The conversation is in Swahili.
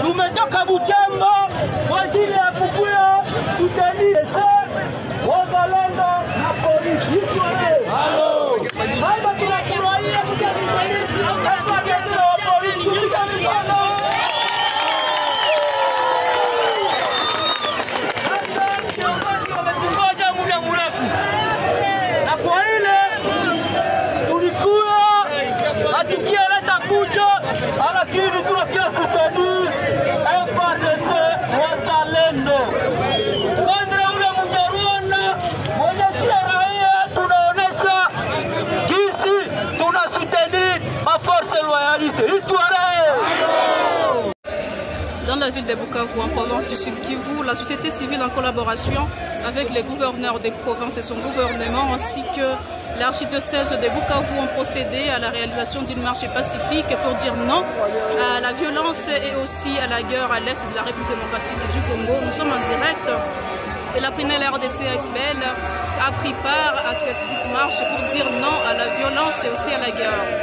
Tumetoka Butembo kwa ajili ya kukuya kutenir wazalendo na polisi. Hapa tunafurahia kutenir wa polisi kupiga mikono. Sasa viongozi wametungoja muda mrefu, na kwa ile tulikuwa hatukieleta fujo, lakini tunakia sutani FARDC wazalendo kondre ule Munyarwanda mwenye siya raia. Tunaonesha kisi tunasuteni ma force loyaliste histoire. Dans la ville de Bukavu, en province du Sud Kivu, la société civile en collaboration avec les gouverneurs des provinces et son gouvernement ainsi que l'archidiocèse de Bukavu ont procédé à la réalisation d'une marche pacifique pour dire non à la violence et aussi à la guerre à l'est de la République démocratique du Congo. Nous sommes en direct et la PNL RDC ASBL a pris part à cette dite marche pour dire non à la violence et aussi à la guerre.